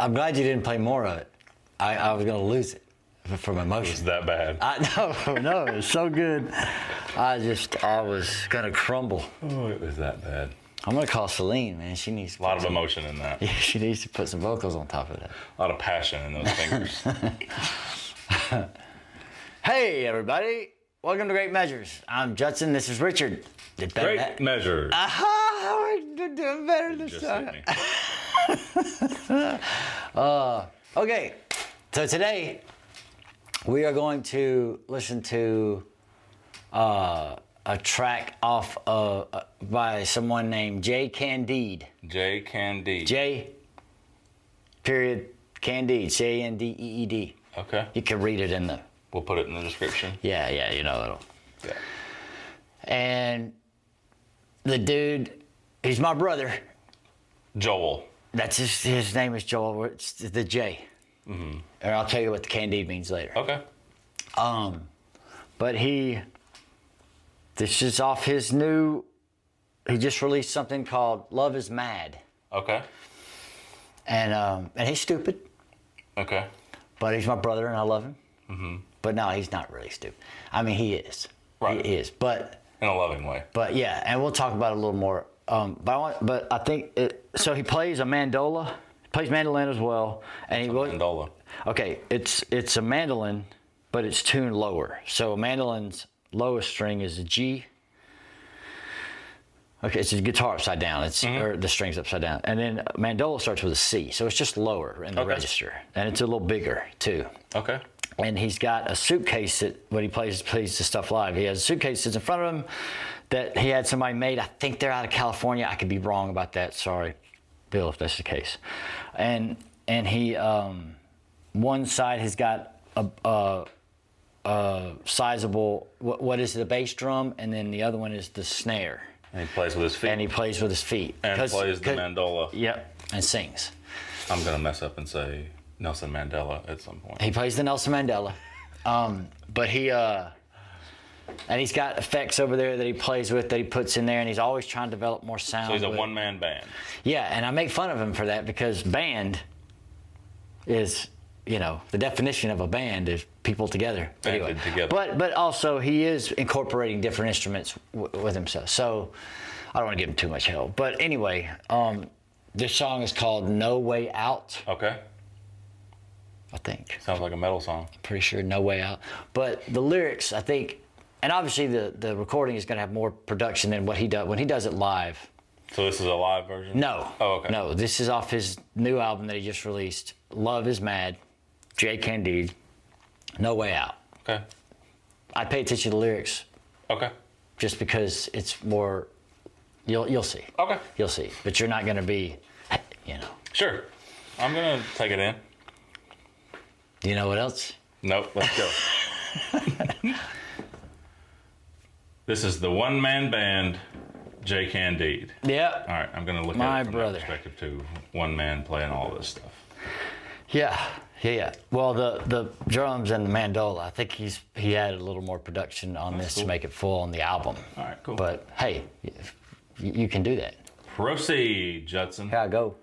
I'm glad you didn't play more of it. I was gonna lose it from emotion. It's that bad. No, it was so good. I was gonna crumble. Oh, it was that bad. I'm gonna call Celine, man. She needs A lot of emotion in that. Yeah, she needs to put some vocals on top of that. A lot of passion in those fingers. Hey, everybody. Welcome to Great Measures. I'm Judson. This is Richard. Great Measures. Aha! We're doing better this time. Okay. So today, we are going to listen to a track off by someone named Candeed. Candeed. J. Period. Candeed. Candeed. Okay. You can read it in the. We'll put it in the description. Yeah, you know it'll. Yeah. And the dude, he's my brother. Joel. That's his name is Joel. It's the J. Mm-hmm. And I'll tell you what the Candeed means later. Okay. But this is off his new. He just released something called "Love Is Mad." Okay. And he's stupid. Okay. But he's my brother, and I love him. Mm-hmm. But no, he's not really stupid. I mean, he is. Right. He is. But in a loving way. But yeah, and we'll talk about it a little more. But I think so. He plays a mandola. He plays mandolin as well. And Mandola. Okay, it's a mandolin, but it's tuned lower. So a mandolin's lowest string is a G. Okay, it's a guitar upside down. Or the string's upside down. And then mandola starts with a C. So it's just lower in the register. And it's a little bigger too. Okay. And he's got a suitcase that when he plays the stuff live, he has a suitcase that's in front of him that he had somebody made. I think they're out of California. I could be wrong about that. Sorry, Bill, if that's the case. And he one side has got a sizable what is the bass drum, and then the other one is the snare. And he plays with his feet. And he plays with his feet. And plays the mandola. Yep, and sings. I'm gonna mess up and say Nelson Mandela at some point. He plays the Nelson Mandela, but and he's got effects over there that he plays with that he puts in there, and he's always trying to develop more sound. So he's a one-man band. Yeah, and I make fun of him for that because band is, the definition of a band is people together. Banded together. But also he is incorporating different instruments with himself. So I don't want to give him too much help. But anyway, this song is called No Way Out. Okay. I think. Sounds like a metal song. Pretty sure No Way Out. But the lyrics, I think, and obviously the recording is going to have more production than what he does when he does it live. So this is a live version? No. Oh, okay. No, this is off his new album that he just released, Love Is Mad, Candeed, No Way Out. Okay. I pay attention to the lyrics. Okay. Just because it's more, you'll see. Okay. You'll see. But you're not going to be, Sure. I'm going to take it in. Do you know what else? Nope, let's go. This is the one-man band, Candeed. Yeah. All right, I'm going to look at it from that perspective too. One man playing all this stuff. Yeah. Well, the drums and the mandola, I think he added a little more production on this to make it full on the album. All right, cool. But hey, you can do that. Proceed, Judson. Here I go.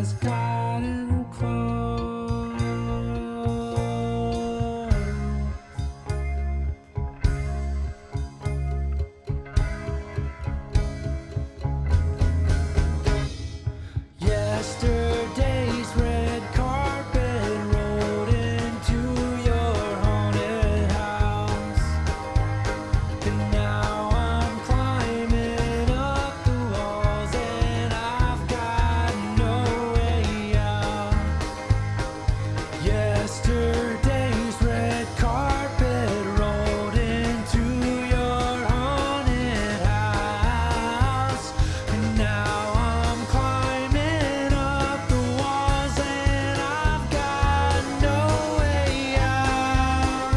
has gotten close. Yesterday's red carpet rolled into your haunted house, and now I'm climbing up the walls and I've got no way out. Yesterday's red carpet rolled into your haunted house, and now I'm climbing up the walls and I've got no way out.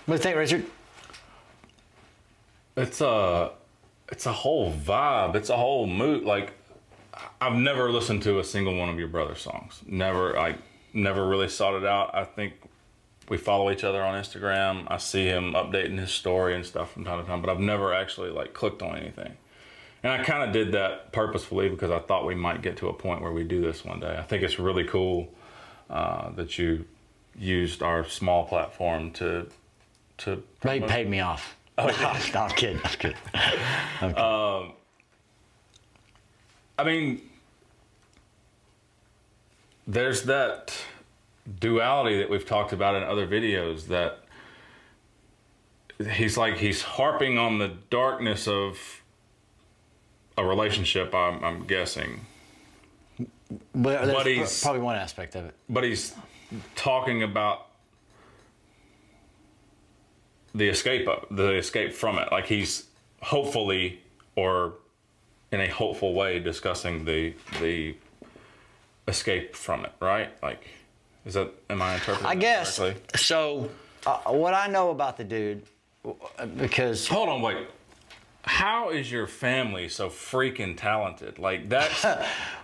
What do you think, Richard? It's a whole vibe. It's a whole mood. Like, I've never listened to a single one of your brother's songs. Never. I never really sought it out. I think we follow each other on Instagram. I see him updating his story and stuff from time to time, but I've never actually like clicked on anything. And I kind of did that purposefully because I thought we might get to a point where we do this one day. I think it's really cool that you used our small platform to. Well, he paid me off. Oh, yeah. No, I'm kidding. I'm kidding. I'm kidding. I mean, there's that duality that we've talked about in other videos, that he's harping on the darkness of a relationship, I'm guessing. But he's probably one aspect of it. But he's talking about the escape from it. Like, he's hopefully, or in a hopeful way, discussing the escape from it, right? Like, am I interpreting I guess correctly? So. What I know about the dude, because hold on, wait. How is your family so freaking talented? Like, that's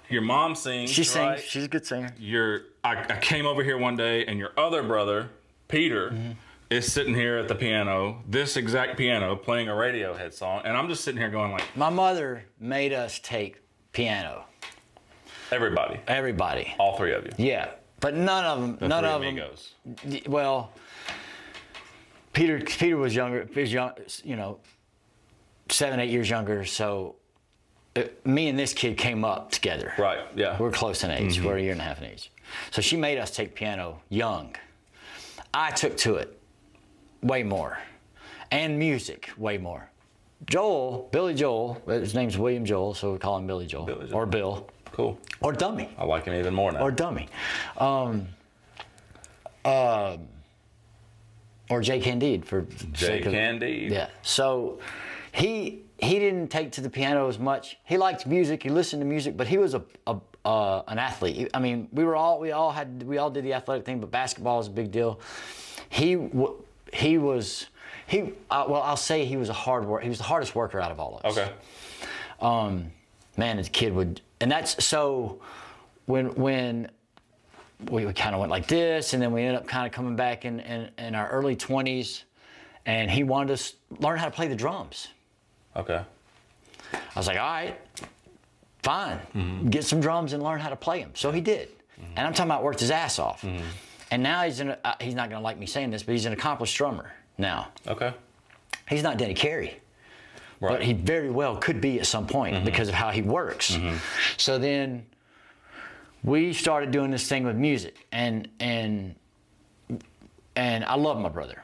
your mom sings. She sings. Right? She's a good singer. I came over here one day, and your other brother, Peter, is sitting here at the piano, this exact piano, playing a Radiohead song, and I'm just sitting here going like... My mother made us take piano. Everybody. Everybody. All three of you. Yeah, but none of them. None of them. Well, Peter was younger. He was young, 7, 8 years younger. So me and this kid came up together. Right. Yeah. We're close in age. We're a year and a half in age. So she made us take piano young. I took to it way more, and music way more. Billy Joel, his name's William Joel, so we call him Billy Joel. Or Bill. Cool. Or Dummy. I like him even more now. Or Dummy. Or Jay Candeed for Jay Candeed. Yeah. So he didn't take to the piano as much. He liked music. He listened to music, but he was an athlete. I mean, we all did the athletic thing, but basketball is a big deal. I'll say he was a hard worker. He was the hardest worker out of all of us. Okay. Man, his kid would, and that's so. When we kind of went like this, and then we ended up kind of coming back in our early 20s, and he wanted us to learn how to play the drums. Okay. I was like, all right, fine. Get some drums and learn how to play them. So he did. And I'm talking about worked his ass off. And now he's not going to like me saying this, but he's an accomplished drummer now. Okay. He's not Denny Carey. Right. But he very well could be at some point because of how he works. So then we started doing this thing with music, and I love my brother.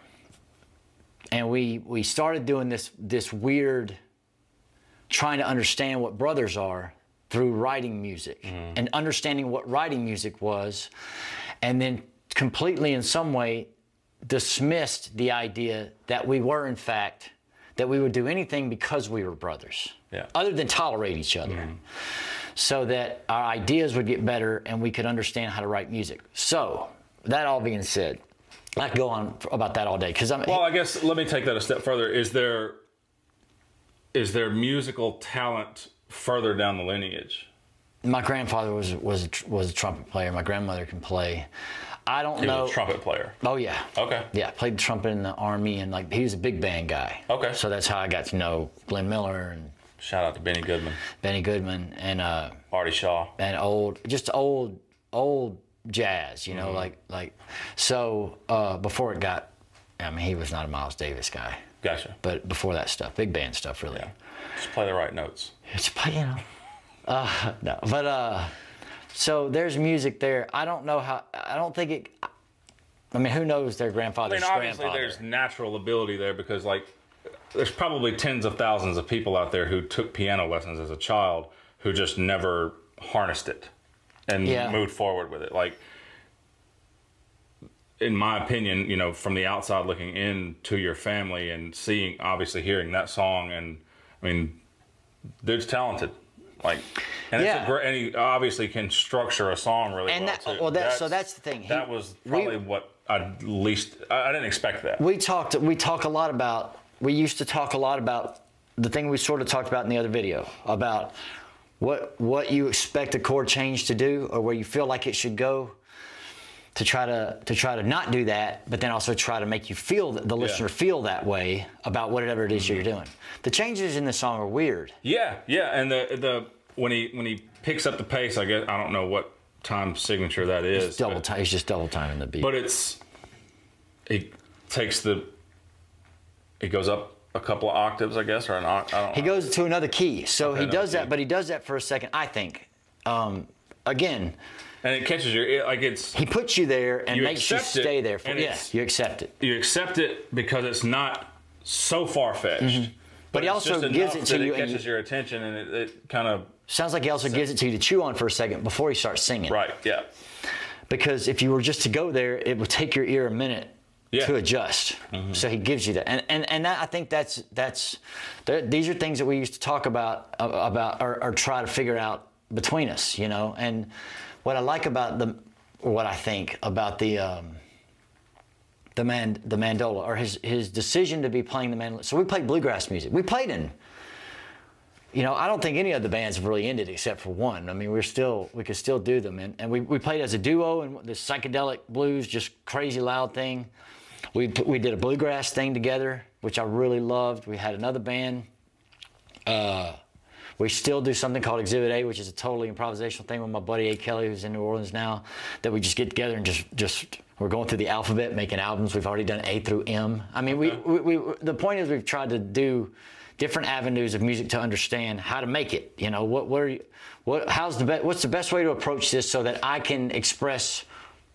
And we started doing this weird, trying to understand what brothers are through writing music and understanding what writing music was, and then completely in some way dismissed the idea that we were in fact, that we would do anything because we were brothers, other than tolerate each other, so that our ideas would get better and we could understand how to write music. So that all being said, I could go on about that all day because Well, I guess let me take that a step further. Is there musical talent further down the lineage? My grandfather was a trumpet player. My grandmother can play. I don't know. He was a trumpet player. Oh yeah. Okay. Yeah, played the trumpet in the Army, and like he was a big band guy. Okay. So that's how I got to know Glenn Miller and Shout out to Benny Goodman. and Artie Shaw. and old jazz, you know, like so before it got, I mean, he was not a Miles Davis guy. Gotcha. But before that stuff, big band stuff, really. Yeah. Just play the right notes. It's, you know, no, but so there's music there. I don't know how. I don't think it. I mean, who knows their grandfather's obviously grandfather? there's natural ability there because, like, there's probably tens of thousands of people out there who took piano lessons as a child who just never harnessed it and moved forward with it. Like, in my opinion, you know, from the outside looking into your family and hearing that song, and I mean, dude's talented. Like, and it's a great, and he obviously can structure a song really well too. So that's the thing. That was probably what I didn't expect that. We talk a lot about. We used to talk a lot about the thing we sort of talked about in the other video about what you expect a chord change to do, or where you feel like it should go, to try to not do that, but then also try to make you feel the listener feel that way about whatever it is you're doing. The changes in the song are weird. Yeah, and the when he picks up the pace, I guess I don't know what time signature that is. It's double time. He's just double timing the beat. But he goes up a couple of octaves, I guess, or an octave. I don't know. He goes to another key. So he does that, but he does that for a second, I think. Again. And it catches your ear, like it's. He puts you there and makes you stay there for. Yes, you accept it. You accept it because it's not so far fetched. But he also gives it to you. It catches your attention, and it kind of. Sounds like he also gives it to you to chew on for a second before he starts singing. Right. Yeah. Because if you were just to go there, it would take your ear a minute to adjust. So he gives you that, and that, I think that's these are things that we used to talk about or try to figure out between us, you know. And what I like about what I think about the mandola, or his decision to be playing the mandolin. So we played bluegrass music. We played in. You know, I don't think any of the bands have really ended except for one. I mean, we could still do them. And we played as a duo and the psychedelic blues, just crazy loud thing. We did a bluegrass thing together, which I really loved. We had another band. We still do something called Exhibit A, which is a totally improvisational thing with my buddy A. Kelly, who's in New Orleans now, that we just get together and just we're going through the alphabet, making albums. We've already done A through M. I mean, the point is we've tried to do different avenues of music to understand how to make it. You know, what's the best way to approach this so that I can express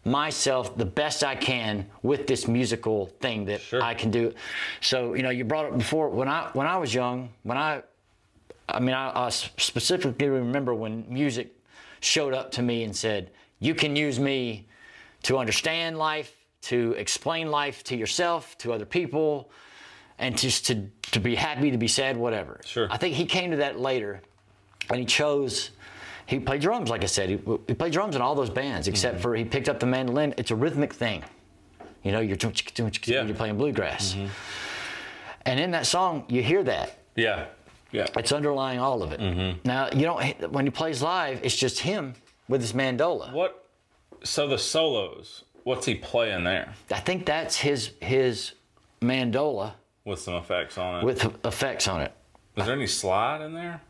myself the best I can with this musical thing that I can do. So, you know, you brought up before when I was young, I specifically remember when music showed up to me and said, you can use me to understand life, to explain life to yourself, to other people, and just to be happy, to be sad, whatever. Sure. I think he came to that later, and he played drums, like I said. He played drums in all those bands, except for he picked up the mandolin. It's a rhythmic thing. You know, you're playing bluegrass. And in that song, you hear that. Yeah. It's underlying all of it. Now, when he plays live, it's just him with his mandola. So the solos, what's he playing there? I think that's his mandola With some effects on it. with effects on it. Is there any slide in there?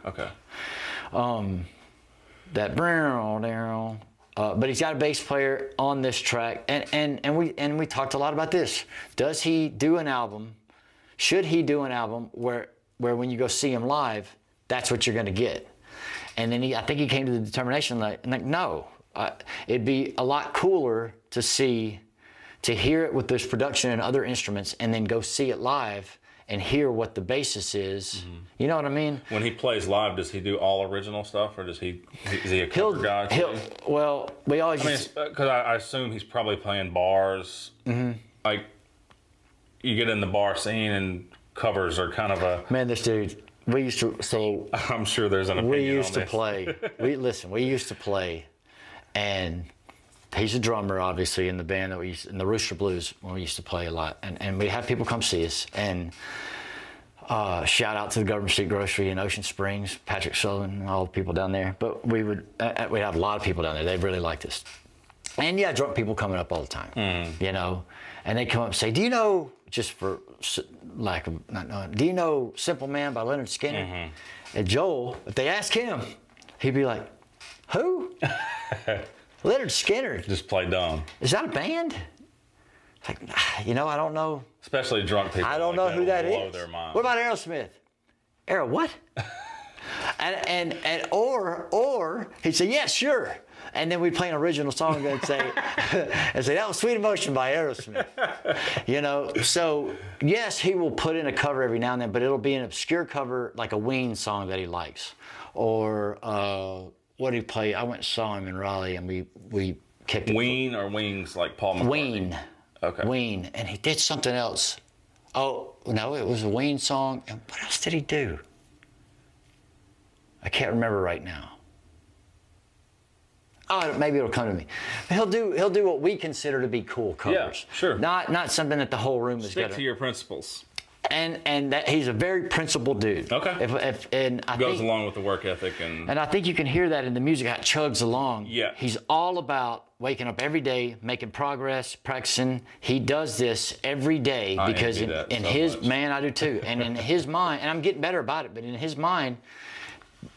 Okay. That but he's got a bass player on this track, and we talked a lot about this. Does he do an album? Should he do an album where when you go see him live, that's what you're going to get? And then I think he came to the determination like no, it'd be a lot cooler to hear it with this production and other instruments, and then go see it live and hear what the basis is. Mm-hmm. You know what I mean? When he plays live, does he do all original stuff, or is he a cover guy too? Well, we always. Because I assume he's probably playing bars. Mm-hmm. Like, you get in the bar scene and covers are kind of a. Man, this dude. We used to. So I'm sure there's an opinion we used on to this. play. We used to play, and. He's a drummer, obviously, in the band that we used in the Rooster Blues when we used to play a lot, and we'd have people come see us. And shout out to the Government Street Grocery in Ocean Springs, Patrick Sullivan, and all the people down there. But we'd have a lot of people down there. They really liked us. And yeah, drunk people coming up all the time, you know. And they come up and say, "Do you know?" Just for lack of not knowing, "Do you know Simple Man by Leonard Skinner?" Mm-hmm. And Joel, if they ask him, he'd be like, "Who?" Leonard Skinner. Just play dumb. Is that a band? Like, you know, I don't know. Especially drunk people. I don't know who that is. Their mind. What about Aerosmith? What? or he'd say, "Yeah, sure." And then we'd play an original song and say, "That was Sweet Emotion by Aerosmith." You know, so yes, he will put in a cover every now and then, but it'll be an obscure cover like a Ween song that he likes, or. What did he play? I went and saw him in Raleigh, and we kicked it. Ween or Wings, like Paul McCartney? Ween. Okay. Ween, and he did something else. Oh no, it was a Ween song. And what else did he do? I can't remember right now. Oh, maybe it'll come to me. He'll do what we consider to be cool covers. Yeah, sure. Not something that the whole room is. Stick to your principles. And that he's a very principled dude. Okay. And I goes think, along with the work ethic and I think you can hear that in the music, how it chugs along. Yeah. He's all about waking up every day, making progress, practicing. He does this every day because in his man, I do too. And in his mind, and I'm getting better about it, but in his mind,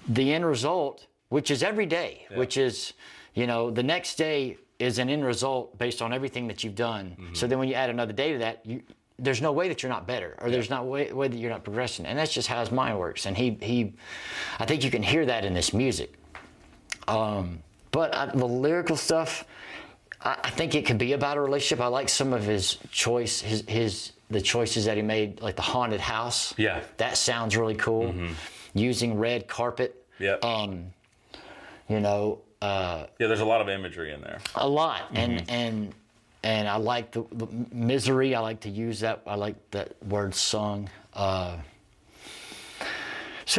the end result, which is every day, which is, you know, the next day is an end result based on everything that you've done. Mm-hmm. So then when you add another day to that, there's no way that you're not better, or there's not way that you're not progressing, and that's just how his mind works. And I think you can hear that in this music. But the lyrical stuff, I think it could be about a relationship. I like some of his the choices that he made, like the haunted house. Yeah, that sounds really cool. Mm-hmm. Using red carpet. Yeah. You know. There's a lot of imagery in there. A lot, mm-hmm. And I like the misery. I like to use that. I like that word sung. So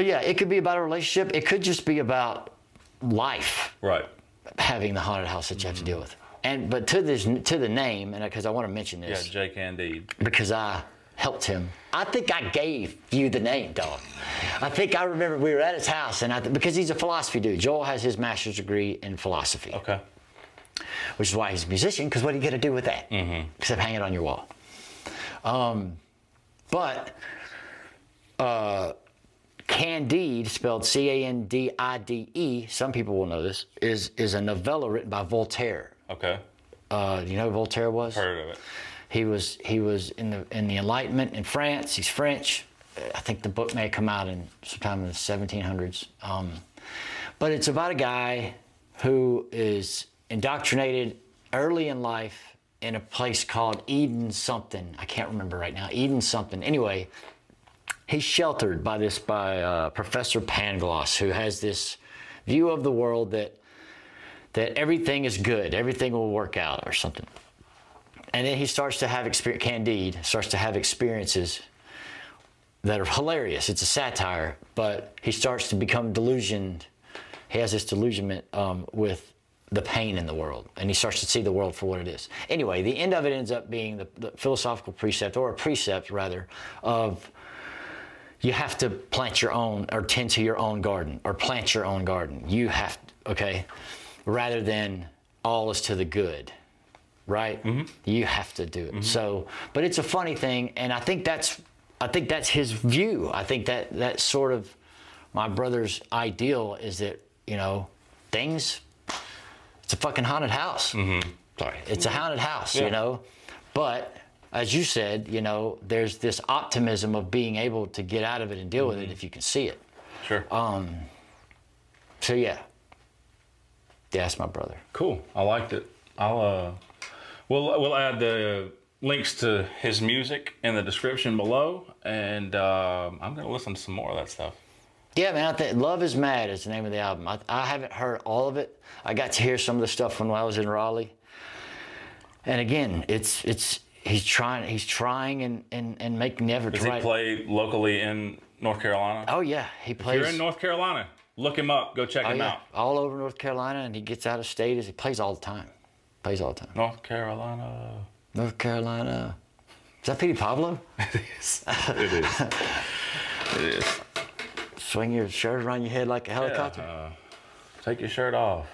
yeah, it could be about a relationship. It could just be about life. Right. Having the haunted house that you have to deal with. But to the name, and because I want to mention this. Yeah, Jay Candeed. Because I helped him. I think I gave you the name, dog. I think I remember we were at his house, and because he's a philosophy dude. Joel has his master's degree in philosophy. Okay. Which is why he's a musician, because what are you going to do with that? Mm-hmm. Except hang it on your wall. But Candeed, spelled C-A-N-D-I-D-E, some people will know this, is a novella written by Voltaire. Okay. Do you know who Voltaire was? Heard of it. He was in the Enlightenment in France. He's French. I think the book may have come out in sometime in the 1700s. But it's about a guy who is indoctrinated early in life in a place called Eden something. I can't remember right now. Eden something. Anyway, he's sheltered by Professor Pangloss, who has this view of the world that everything is good, everything will work out or something. And then he starts to have Candeed starts to have experiences that are hilarious. It's a satire, but he starts to become delusioned. He has this delusionment with the pain in the world, and he starts to see the world for what it is. Anyway, the end of it ends up being the philosophical precept, or a precept rather, of you have to plant your own, or tend to your own garden, or plant your own garden. You have to, okay? Rather than all is to the good, right? You have to do it. So, but it's a funny thing, and I think that's his view. I think that's sort of my brother's ideal is that, you know, things, it's a fucking haunted house. Sorry, it's a haunted house, you know, but as you said, you know, there's this optimism of being able to get out of it and deal with it if you can see it. Sure. So yeah, that's my brother. Cool. I liked it. We'll add the links to his music in the description below, and I'm gonna listen to some more of that stuff. Yeah, man. I think "Love Is Mad" is the name of the album. I haven't heard all of it. I got to hear some of the stuff when I was in Raleigh, and again, he's trying and making the effort. Does he play locally in North Carolina? Oh yeah, he plays. If you're in North Carolina, look him up. Go check him out. All over North Carolina, and he gets out of state. He plays all the time. North Carolina. North Carolina. Is that Petey Pablo? It is. It is. It is. Swing your shirt around your head like a helicopter. Yeah, take your shirt off.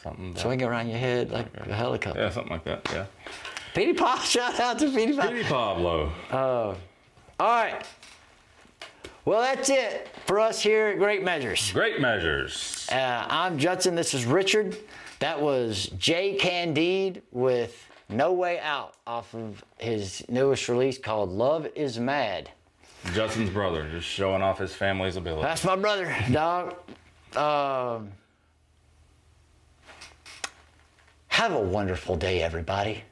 Something. Swing it around your head like a helicopter. Yeah, something like that. Yeah. Petey Pablo. Shout out to Petey Pablo. Petey Pablo. All right. Well, that's it for us here at Great Measures. Great Measures. I'm Judson. This is Richard. That was Jay Candeed with No Way Out off of his newest release called Love Is Mad. Judson's brother, just showing off his family's ability. That's my brother, dog. Have a wonderful day, everybody.